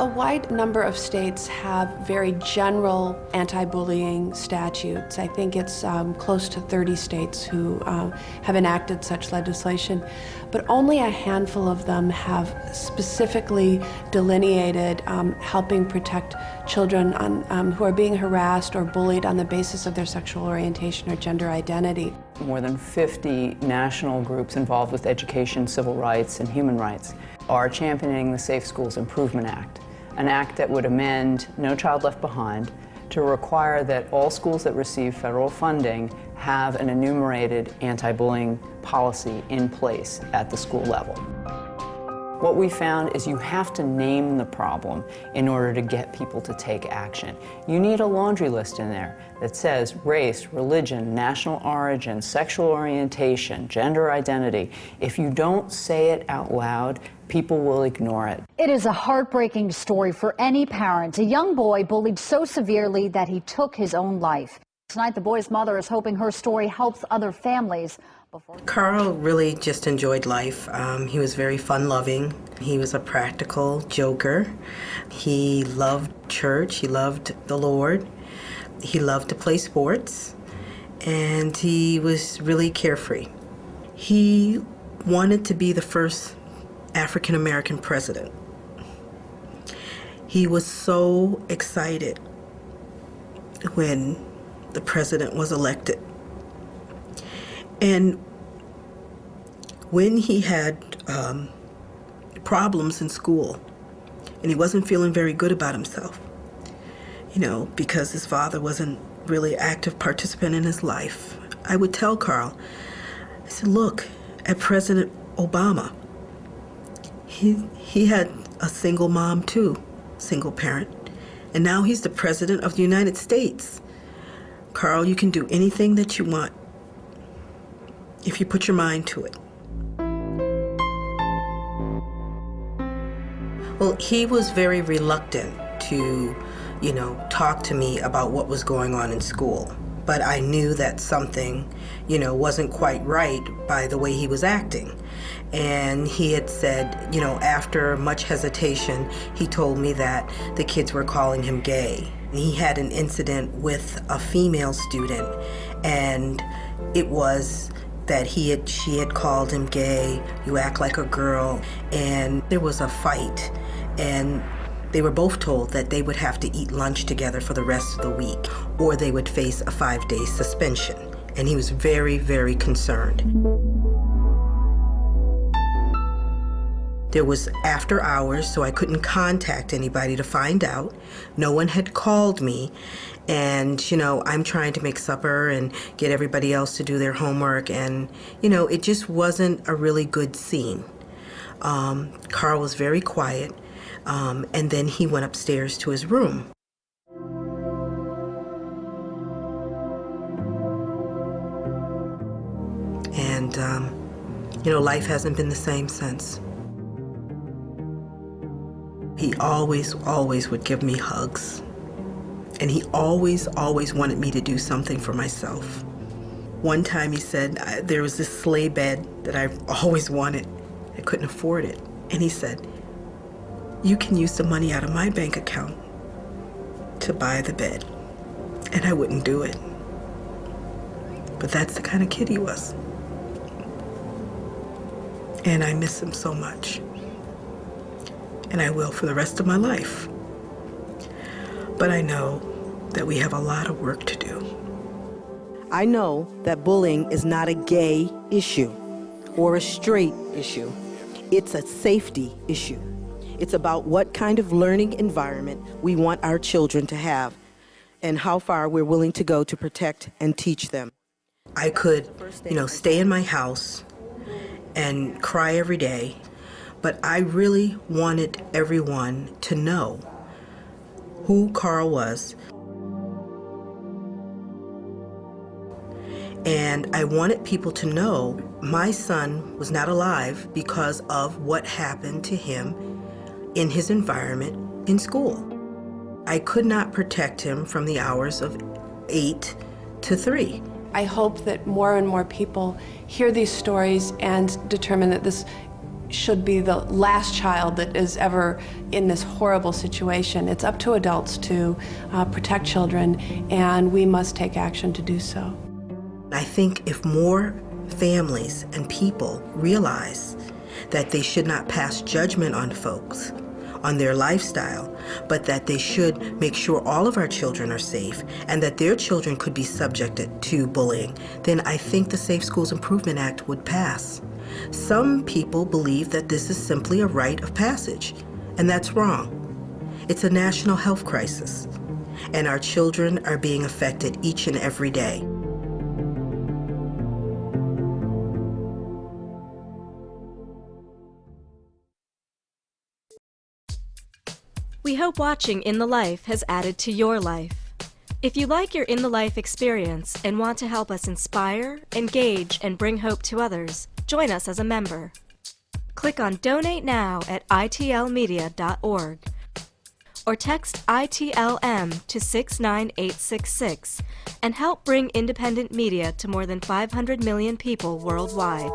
A wide number of states have very general anti-bullying statutes. I think it's close to 30 states who have enacted such legislation, but only a handful of them have specifically delineated helping protect children who are being harassed or bullied on the basis of their sexual orientation or gender identity. More than 50 national groups involved with education, civil rights, and human rights are championing the Safe Schools Improvement Act, an act that would amend No Child Left Behind to require that all schools that receive federal funding have an enumerated anti-bullying policy in place at the school level. What we found is you have to name the problem in order to get people to take action. You need a laundry list in there that says race, religion, national origin, sexual orientation, gender identity. If you don't say it out loud, people will ignore it. It is a heartbreaking story for any parent. A young boy bullied so severely that he took his own life. Tonight, the boy's mother is hoping her story helps other families. Carl really just enjoyed life. He was very fun-loving. He was a practical joker. He loved church. He loved the Lord. He loved to play sports. And he was really carefree. He wanted to be the first African-American president. He was so excited when the president was elected. And when he had problems in school and he wasn't feeling very good about himself, you know, because his father wasn't really an active participant in his life, I would tell Carl, I said, look at President Obama. He had a single mom too, single parent, and now he's the president of the United States. Carl, you can do anything that you want if you put your mind to it. Well, he was very reluctant to, you know, talk to me about what was going on in school. But I knew that something, you know, wasn't quite right by the way he was acting. And he had said, you know, after much hesitation, he told me that the kids were calling him gay. He had an incident with a female student, and it was that she had called him gay, you act like a girl, and there was a fight, and they were both told that they would have to eat lunch together for the rest of the week, or they would face a 5-day suspension, and he was very, very concerned. There was after hours, so I couldn't contact anybody to find out. No one had called me, and, you know, I'm trying to make supper and get everybody else to do their homework, and, you know, it just wasn't a really good scene. Carl was very quiet, and then he went upstairs to his room. And, you know, life hasn't been the same since. He always would give me hugs. And he always wanted me to do something for myself. One time he said, there was this sleigh bed that I always wanted. I couldn't afford it. And he said, you can use the money out of my bank account to buy the bed. And I wouldn't do it. But that's the kind of kid he was. And I miss him so much. And I will for the rest of my life. But I know that we have a lot of work to do. I know that bullying is not a gay issue or a straight issue. It's a safety issue. It's about what kind of learning environment we want our children to have and how far we're willing to go to protect and teach them. I could, you know, stay in my house and cry every day, but I really wanted everyone to know who Carl was. And I wanted people to know my son was not alive because of what happened to him in his environment in school. I could not protect him from the hours of 8 to 3. I hope that more and more people hear these stories and determine that this should be the last child that is ever in this horrible situation. It's up to adults to protect children, and we must take action to do so. I think if more families and people realize that they should not pass judgment on folks, on their lifestyle, but that they should make sure all of our children are safe and that their children could be subjected to bullying, then I think the Safe Schools Improvement Act would pass. Some people believe that this is simply a rite of passage, and that's wrong. It's a national health crisis, and our children are being affected each and every day. We hope watching In the Life has added to your life. If you like your In the Life experience and want to help us inspire, engage, and bring hope to others, join us as a member. Click on Donate Now at itlmedia.org or text ITLM to 69866 and help bring independent media to more than 500 million people worldwide.